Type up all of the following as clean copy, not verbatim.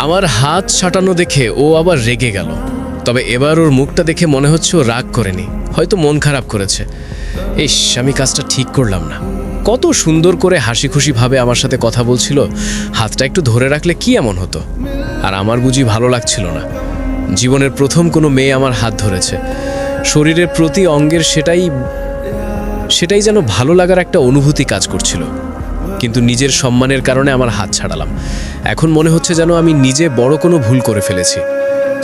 আমার হাত ছাটানো দেখে ও আবার রেগে গেল। তবে এবার ওর মুখটা দেখে মনে হচ্ছে ও রাগ করেনি, হয়তো মন খারাপ করেছে। ইস, আমি কাজটা ঠিক করলাম না। কত সুন্দর করে হাসি খুশিভাবে আমার সাথে কথা বলছিল, হাতটা একটু ধরে রাখলে কি এমন হতো। আর আমার বুঝি ভালো লাগছিল না। জীবনের প্রথম কোনো মেয়ে আমার হাত ধরেছে, শরীরের প্রতি অঙ্গের সেটাই যেন ভালো লাগার একটা অনুভূতি কাজ করছিল। কিন্তু নিজের সম্মানের কারণে আমার হাত ছাড়ালাম। এখন মনে হচ্ছে যেন আমি নিজে বড় কোনো ভুল করে ফেলেছি।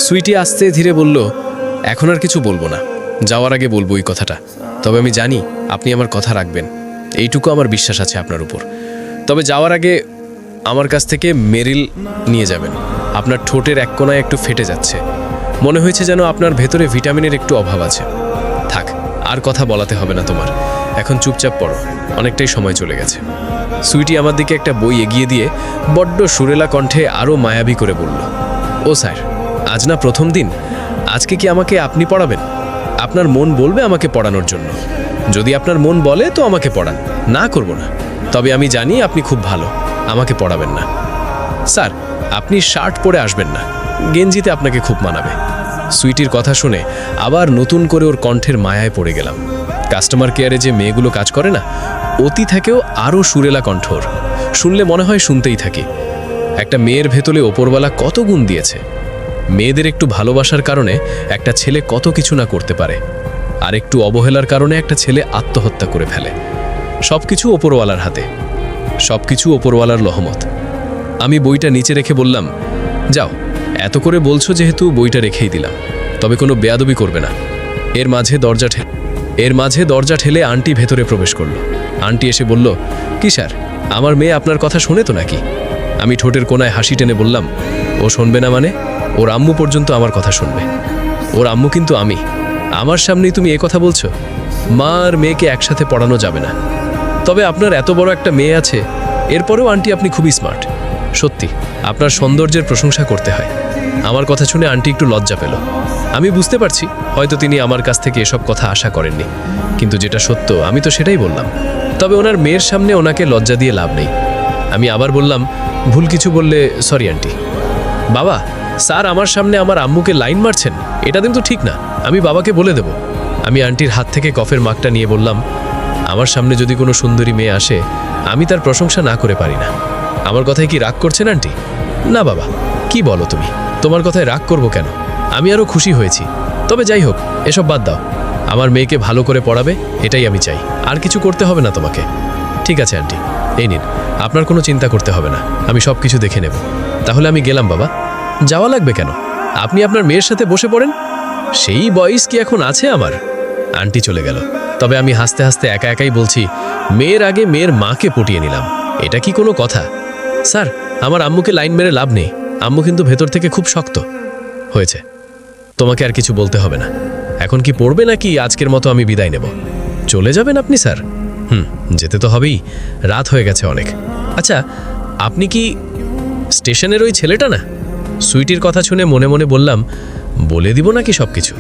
সুইটি আস্তে ধীরে বলল, এখন আর কিছু বলবো না, যাওয়ার আগে বলবো এই কথাটা। তবে আমি জানি আপনি আমার কথা রাখবেন, এইটুকু আমার বিশ্বাস আছে আপনার উপর। তবে যাওয়ার আগে আমার কাছ থেকে মেরিল নিয়ে যাবেন। আপনার ঠোঁটের এক কোণায় একটু ফেটে যাচ্ছে, মনে হয়েছে যেন আপনার ভেতরে ভিটামিনের একটু অভাব আছে। থাক, আর কথা বলাতে হবে না তোমার, এখন চুপচাপ পড়ো, অনেকটাই সময় চলে গেছে। সুইটি আমার দিকে একটা বই এগিয়ে দিয়ে বড্ড সুরেলা কণ্ঠে আরও মায়াবী করে বলল, ও স্যার, আজ না প্রথম দিন, আজকে কি আমাকে আপনি পড়াবেন? আপনার মন বলবে আমাকে পড়ানোর জন্য। যদি আপনার মন বলে তো আমাকে পড়ান, না করব না। তবে আমি জানি আপনি খুব ভালো, আমাকে পড়াবেন না। স্যার, আপনি শার্ট পরে আসবেন না, গেঞ্জিতে আপনাকে খুব মানাবে। সুইটির কথা শুনে আবার নতুন করে ওর কণ্ঠের মায়ায় পড়ে গেলাম। কাস্টমার কেয়ারে যে মেয়েগুলো কাজ করে না, অতি থেকেও আরও সুরেলা কণ্ঠর, শুনলে মনে হয় শুনতেই থাকি। একটা মেয়ের ভেতরে ওপরওয়ালা কত গুণ দিয়েছে। মেয়েদের একটু ভালোবাসার কারণে একটা ছেলে কত কিছু না করতে পারে, আর একটু অবহেলার কারণে একটা ছেলে আত্মহত্যা করে ফেলে। সব কিছু ওপরওয়ালার হাতে, সব কিছু ওপরওয়ালার রহমত। আমি বইটা নিচে রেখে বললাম, যাও, এত করে বলছো যেহেতু বইটা রেখেই দিলাম, তবে কোনো বেয়াদবি করবে না। এর মাঝে দরজা ঠেলে আন্টি ভেতরে প্রবেশ করলো। আন্টি এসে বলল, কি স্যার, আমার মেয়ে আপনার কথা শোনে তো নাকি? আমি ঠোঁটের কোণায় হাসি টেনে বললাম, ও শুনবে না মানে? ওর আম্মু পর্যন্ত আমার কথা শুনবে। ওর আম্মু কিন্তু আমি। আমার সামনেই তুমি এ কথা বলছো? মা আর মেয়েকে একসাথে পড়ানো যাবে না। তবে আপনার এত বড় একটা মেয়ে আছে, এরপরেও আন্টি আপনি খুবই স্মার্ট। সত্যি, আপনার সৌন্দর্যের প্রশংসা করতে হয়। আমার কথা শুনে আন্টি একটু লজ্জা পেল। আমি বুঝতে পারছি হয়তো তিনি আমার কাছ থেকে এসব কথা আশা করেননি, কিন্তু যেটা সত্য আমি তো সেটাই বললাম। তবে ওনার মেয়ের সামনে ওনাকে লজ্জা দিয়ে লাভ নেই। আমি আবার বললাম, ভুল কিছু বললে সরি আন্টি। বাবা, স্যার আমার সামনে আমার আম্মুকে লাইন মারছেন, এটা কিন্তু ঠিক না, আমি বাবাকে বলে দেব। আমি আন্টির হাত থেকে কফের মাগটা নিয়ে বললাম, আমার সামনে যদি কোনো সুন্দরী মেয়ে আসে, আমি তার প্রশংসা না করে পারি না। আমার কথায় কি রাগ করছেন আন্টি? না বাবা, কি বলো তুমি? তোমার কথায় রাগ করব কেন? আমি আরও খুশি হয়েছি। তবে যাই হোক, এসব বাদ দাও। আমার মেয়েকে ভালো করে পড়াবে, এটাই আমি চাই, আর কিছু করতে হবে না তোমাকে। ঠিক আছে আন্টি, এই নিন, আপনার কোনো চিন্তা করতে হবে না, আমি সব কিছু দেখে নেব। তাহলে আমি গেলাম বাবা। যাওয়া লাগবে কেন? আপনি আপনার মেয়ের সাথে বসে পড়েন, সেই বয়স কি এখন আছে আমার? আন্টি চলে গেল। তবে আমি হাসতে হাসতে একা একাই বলছি, মেয়ের আগে মেয়ের মাকে পটিয়ে নিলাম, এটা কি কোনো কথা? স্যার, আমার আম্মুকে লাইন মেরে লাভ নেই, আম্মু কিন্তু ভেতর থেকে খুব শক্ত। হয়েছে, তোমাকে আর কিছু বলতে হবে না। এখন কি পড়বে নাকি আজকের মতো আমি বিদায় নেব? চলে যাবেন আপনি স্যার? যেতে তো হবেই, রাত হয়ে গেছে অনেক। আচ্ছা, আপনি কি স্টেশনের ওই ছেলেটা না? সুইটির কথা শুনে মনে মনে বললাম, বলে দিব নাকি সব কিছু?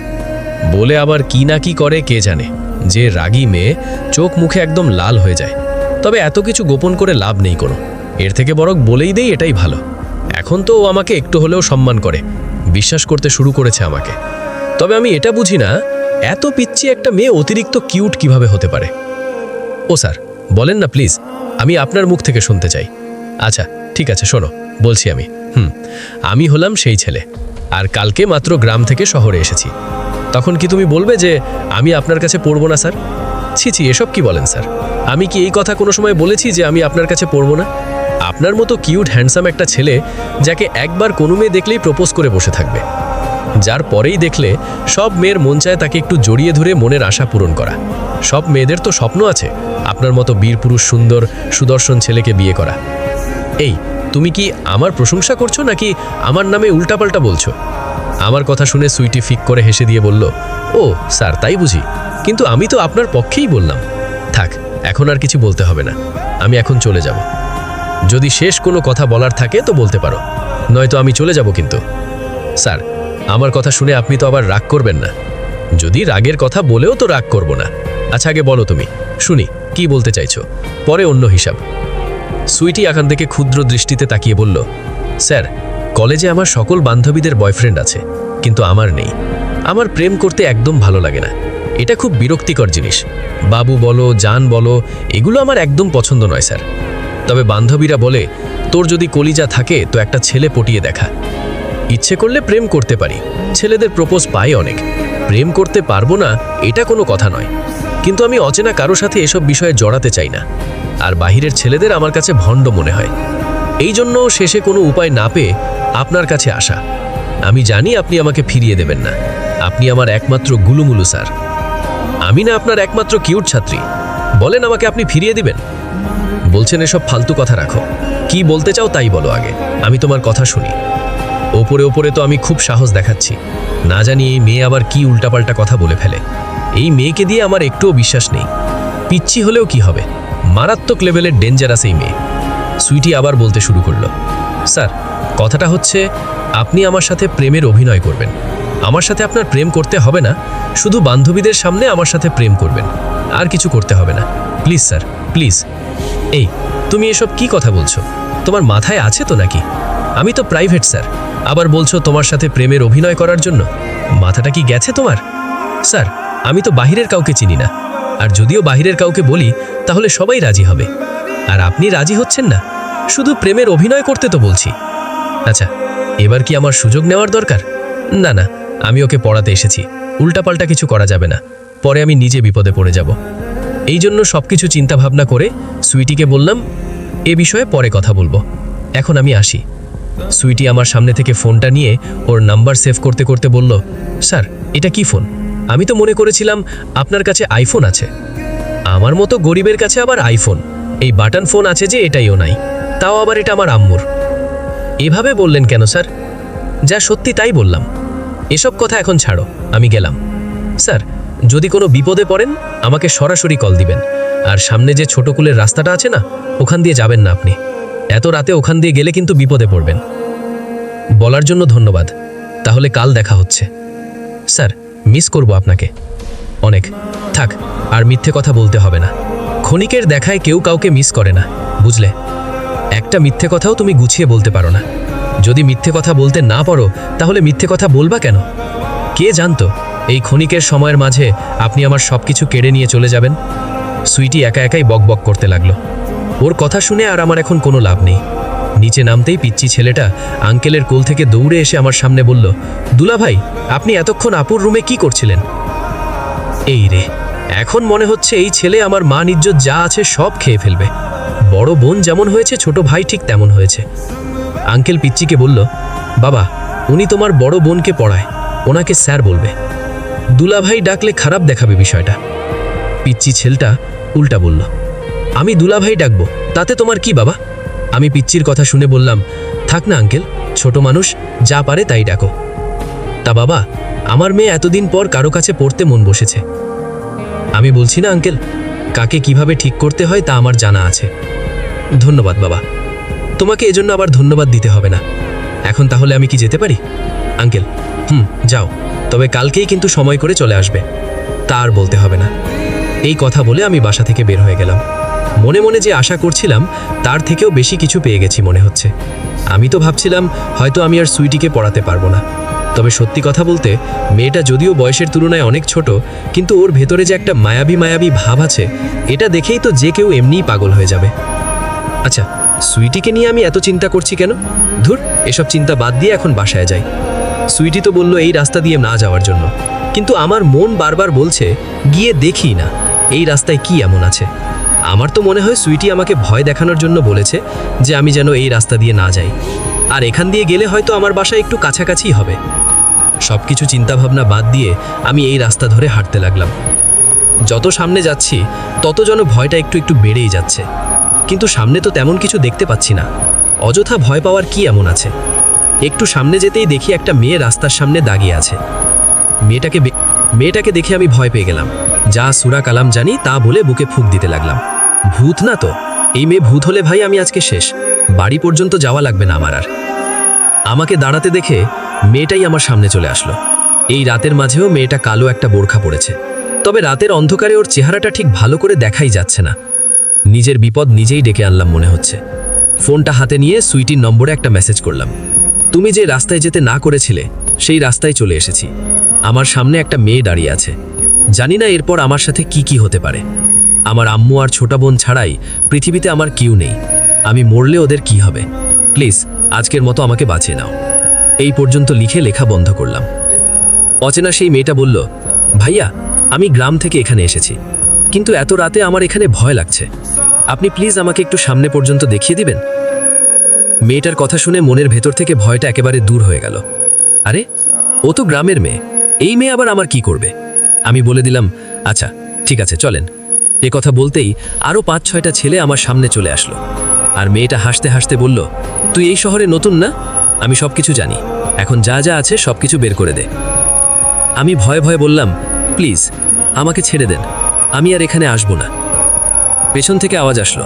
বলে আবার কি না কি করে কে জানে। যে রাগী মেয়ে, চোখ মুখে একদম লাল হয়ে যায়। তবে এত কিছু গোপন করে লাভ নেই কোনো, এর থেকে বরং বলেই দেই, এটাই ভালো। এখন তো ও আমাকে একটু হলেও সম্মান করে, বিশ্বাস করতে শুরু করেছে আমাকে। তবে আমি এটা বুঝি না, এত পিচ্চি একটা মেয়ে অতিরিক্ত কিউট কিভাবে হতে পারে। ও স্যার, বলেন না প্লিজ, আমি আপনার মুখ থেকে শুনতে চাই। আচ্ছা ঠিক আছে, শোনো, বলছি আমি হলাম সেই ছেলে, আর কালকে মাত্র গ্রাম থেকে শহরে এসেছি। তখন কি তুমি বলবে যে আমি আপনার কাছে পড়বো না স্যার? ছি ছি, এসব কি বলেন স্যার? আমি কি এই কথা কোনো সময় বলেছি যে আমি আপনার কাছে পড়বো না? আপনার মতো কিউট হ্যান্ডসাম একটা ছেলে, যাকে একবার কোনো মেয়ে দেখলেই প্রপোজ করে বসে থাকবে, যার পরেই দেখলে সব মেয়ের মন চায় তাকে একটু জড়িয়ে ধরে মনের আশা পূরণ করা। সব মেয়েদের তো স্বপ্ন আছে আপনার মতো বীর পুরুষ, সুন্দর সুদর্শন ছেলেকে বিয়ে করা। এই, তুমি কি আমার প্রশংসা করছো নাকি আমার নামে উল্টাপাল্টা বলছো? আমার কথা শুনে সুইটি ফিক করে হেসে দিয়ে বলল, ও স্যার, তাই বুঝি, কিন্তু আমি তো আপনার পক্ষেই বললাম। থাক, এখন আর কিছু বলতে হবে না, আমি এখন চলে যাব। যদি শেষ কোনো কথা বলার থাকে তো বলতে পারো, নয়তো আমি চলে যাব। কিন্তু স্যার, আমার কথা শুনে আপনি তো আবার রাগ করবেন না? যদি রাগের কথা বলেও তো রাগ করব না। আচ্ছা আগে বলো তুমি, শুনি কি বলতে চাইছো, পরে অন্য হিসাব। সুইটি এখান থেকে ক্ষুদ্র দৃষ্টিতে তাকিয়ে বলল, স্যার, কলেজে আমার সকল বান্ধবীদের বয়ফ্রেন্ড আছে, কিন্তু আমার নেই। আমার প্রেম করতে একদম ভালো লাগে না। এটা খুব বিরক্তিকর জিনিস। বাবু বলো, জান বলো, এগুলো আমার একদম পছন্দ নয় স্যার। তবে বান্ধবীরা বলে, তোর যদি কলিজা থাকে তো একটা ছেলে পটিয়ে দেখা। ইচ্ছে করলে প্রেম করতে পারি, ছেলেদের প্রপোজ পাই অনেক। প্রেম করতে পারবো না এটা কোনো কথা নয়, কিন্তু আমি অচেনা কারো সাথে এসব বিষয়ে জড়াতে চাই না। আর বাহিরের ছেলেদের আমার কাছে ভণ্ড মনে হয়। এই জন্য শেষে কোনো উপায় না পেয়ে আপনার কাছে আসা। আমি জানি আপনি আমাকে ফিরিয়ে দেবেন না। আপনি আমার একমাত্র গুলুমুলু স্যার। আমি না আপনার একমাত্র কিউট ছাত্রী। বলেন আমাকে আপনি ফিরিয়ে দিবেন? বলছেন এসব ফালতু কথা রাখো, কি বলতে চাও তাই বলো আগে, আমি তোমার কথা শুনি। ওপরে ওপরে তো আমি খুব সাহস দেখাচ্ছি, না জানি এই মেয়ে আবার কি উল্টাপাল্টা কথা বলে ফেলে। এই মেয়েকে দিয়ে আমার একটুও বিশ্বাস নেই। পিচ্ছি হলেও কি হবে, মারাত্মক লেভেলের ডেঞ্জারাস এই মেয়ে। সুইটি আবার বলতে শুরু করলো, স্যার কথাটা হচ্ছে আপনি আমার সাথে প্রেমের অভিনয় করবেন। আমার সাথে আপনার প্রেম করতে হবে না, শুধু বান্ধবীদের সামনে আমার সাথে প্রেম করবেন, আর কিছু করতে হবে না। Please sir, please. এই তুমি এসব কি কথা বলছো? তোমার মাথায় আছে তো নাকি? আমি তো প্রাইভেট স্যার, আবার বলছো তোমার সাথে প্রেমের অভিনয় করার জন্য। মাথাটা কি গেছে তোমার? স্যার আমি তো বাহিরের কাউকে চিনি না, আর যদিও বাহিরের কাউকে বলি তাহলে সবাই রাজি হবে, আর আপনি রাজি হচ্ছেন না। শুধু প্রেমের অভিনয় করতে তো বলছি। আচ্ছা এবার কি আমার সুযোগ নেওয়ার দরকার? না না, আমি ওকে পড়াতে এসেছি, উল্টাপাল্টা কিছু করা যাবে না, পরে আমি নিজে বিপদে পড়ে যাব। এই জন্য সব কিছু চিন্তাভাবনা করে সুইটিকে বললাম এ বিষয়ে পরে কথা বলবো, এখন আমি আসি। সুইটি আমার সামনে থেকে ফোনটা নিয়ে ওর নাম্বার সেভ করতে করতে বলল, স্যার এটা কি ফোন? আমি তো মনে করেছিলাম আপনার কাছে আইফোন আছে। আমার মতো গরিবের কাছে আবার আইফোন, এই বাটন ফোন আছে যে এটাইও নাই, তাও আবার এটা আমার আম্মুর। এভাবে বললেন কেন স্যার? যা সত্যি তাই বললাম। এসব কথা এখন ছাড়ো, আমি গেলাম। স্যার যদি কোনো বিপদে পড়েন আমাকে সরাসরি কল দিবেন, আর সামনে যে ছোট কুলের রাস্তাটা আছে না, ওখান দিয়ে যাবেন না আপনি। এত রাতে ওখান দিয়ে গেলে কিন্তু বিপদে পড়বেন। বলার জন্য ধন্যবাদ, তাহলে কাল দেখা হচ্ছে। স্যার মিস করব আপনাকে অনেক। থাক, আর মিথ্যে কথা বলতে হবে না। ক্ষণিকের দেখায় কেউ কাউকে মিস করে না, বুঝলে? একটা মিথ্যে কথাও তুমি গুছিয়ে বলতে পারো না। যদি মিথ্যে কথা বলতে না পারো তাহলে মিথ্যে কথা বলবা কেন? কে জানতো এই ক্ষণিকের সময়ের মাঝে আপনি আমার সব কিছু কেড়ে নিয়ে চলে যাবেন। সুইটি একা একাই বকবক করতে লাগলো। ওর কথা শুনে আর আমার এখন কোনো লাভ নেই। নিচে নামতেই পিচ্চি ছেলেটা আঙ্কেলের কোল থেকে দৌড়ে এসে আমার সামনে বলল, দুলা ভাই আপনি এতক্ষণ আপুর রুমে কি করছিলেন? এই রে, এখন মনে হচ্ছে এই ছেলে আমার মান ইজ্জত যা আছে সব খেয়ে ফেলবে। বড় বোন যেমন হয়েছে ছোট ভাই ঠিক তেমন হয়েছে। আঙ্কেল পিচ্চিকে বলল, বাবা উনি তোমার বড় বোনকে পড়ায়, ওনাকে স্যার বলবে। দুলাভাই ডাকলে খারাপ দেখাবে বিষয়টা। পিচ্চি ছেলেটা উল্টা বলল, আমি দুলাভাই ডাকবো, তাতে তোমার কি বাবা? আমি পিচ্চির কথা শুনে বললাম, থাক না আঙ্কেল, ছোট মানুষ, যা পারে তাই ডাকো। তা বাবা আমার মেয়ে এতদিন পর কারো কাছে পড়তে মন বসেছে। আমি বলছি না আঙ্কেল, কাকে কিভাবে ঠিক করতে হয় তা আমার জানা আছে। ধন্যবাদ বাবা, তোমাকে এজন্য আবার ধন্যবাদ দিতে হবে না। এখন তাহলে আমি কি যেতে পারি? আঙ্কেল যাও, তবে কালকেই কিন্তু সময় করে চলে আসবে। তা আর বলতে হবে না। এই কথা বলে আমি বাসা থেকে বের হয়ে গেলাম। মনে মনে যে আশা করছিলাম তার থেকেও বেশি কিছু পেয়ে গেছি মনে হচ্ছে। আমি তো ভাবছিলাম হয়তো আমি আর সুইটিকে পড়াতে পারবো না। তবে সত্যি কথা বলতে মেয়েটা যদিও বয়সের তুলনায় অনেক ছোট, কিন্তু ওর ভেতরে যে একটা মায়াবী মায়াবী ভাব আছে, এটা দেখেই তো যে কেউ এমনিই পাগল হয়ে যাবে। আচ্ছা সুইটিকে নিয়ে আমি এত চিন্তা করছি কেন? ধুর, এসব চিন্তা বাদ দিয়ে এখন বাসায় যাই। সুইটি তো বলল এই রাস্তা দিয়ে না যাওয়ার জন্য, কিন্তু আমার মন বারবার বলছে গিয়ে দেখি না এই রাস্তায় কি এমন আছে। আমার তো মনে হয় সুইটি আমাকে ভয় দেখানোর জন্য বলেছে যে আমি যেন এই রাস্তা দিয়ে না যাই, আর এখান দিয়ে গেলে হয়তো আমার বাসা একটু কাছাকাছি হবে। সব কিছু চিন্তাভাবনা বাদ দিয়ে আমি এই রাস্তা ধরে হাঁটতে লাগলাম। যত সামনে যাচ্ছি তত যেন ভয়টা একটু একটু বেড়েই যাচ্ছে, কিন্তু সামনে তো তেমন কিছু দেখতে পাচ্ছি না। অযথা ভয় পাওয়ার কি এমন আছে? একটু সামনে যেতেই দেখি একটা মেয়ে রাস্তার সামনে দাঁড়িয়ে আছে। মেয়েটাকে দেখে আমি ভয় পেয়ে গেলাম। যা সূরা কালাম জানি তা বলে বুকে ফুঁক দিতে লাগলাম। ভূত না তো? এই মেয়ে ভূত হলে ভাই আমি আজকে শেষ, বাড়ি পর্যন্ত যাওয়া লাগবে না আমার আর। আমাকে দাঁড়াতে দেখে মেয়েটাই আমার সামনে চলে আসলো। এই রাতের মাঝেও মেয়েটা কালো একটা বোরখা পরেছে, তবে রাতের অন্ধকারে ওর চেহারাটা ঠিক ভালো করে দেখাই যাচ্ছে না। নিজের বিপদ নিজেই ডেকে আনলাম মনে হচ্ছে। ফোনটা হাতে নিয়ে সুইটির নম্বরে একটা মেসেজ করলাম। তুমি যে রাস্তায় যেতে না করেছিলে সেই রাস্তায় চলে এসেছি। আমার সামনে একটা মেয়ে দাঁড়িয়ে আছে। জানি না এরপর আমার সাথে কি কি হতে পারে। আমার আম্মু আর ছোট বোন ছাড়াই পৃথিবীতে আমার কেউ নেই। আমি মরলে ওদের কি হবে? প্লিজ আজকের মতো আমাকে বাঁচিয়ে নাও। এই পর্যন্ত লিখে লেখা বন্ধ করলাম। অচেনা সেই মেয়েটা বলল, ভাইয়া আমি গ্রাম থেকে এখানে এসেছি, কিন্তু এত রাতে আমার এখানে ভয় লাগছে। আপনি প্লিজ আমাকে একটু সামনে পর্যন্ত দেখিয়ে দিবেন? মেয়েটার কথা শুনে মনের ভেতর থেকে ভয়টা একেবারে দূর হয়ে গেল। আরে ও তো গ্রামের মেয়ে, এই মেয়ে আবার আমার কি করবে? আমি বলে দিলাম, আচ্ছা ঠিক আছে চলেন। এ কথা বলতেই আরও 5-6টা ছেলে আমার সামনে চলে আসলো। আর মেয়েটা হাসতে হাসতে বলল, তুই এই শহরে নতুন না? আমি সব কিছু জানি, এখন যা যা আছে সব কিছু বের করে দে। আমি ভয়ে ভয়ে বললাম, প্লিজ আমাকে ছেড়ে দেন, আমি আর এখানে আসবো না। পেছন থেকে আওয়াজ আসলো,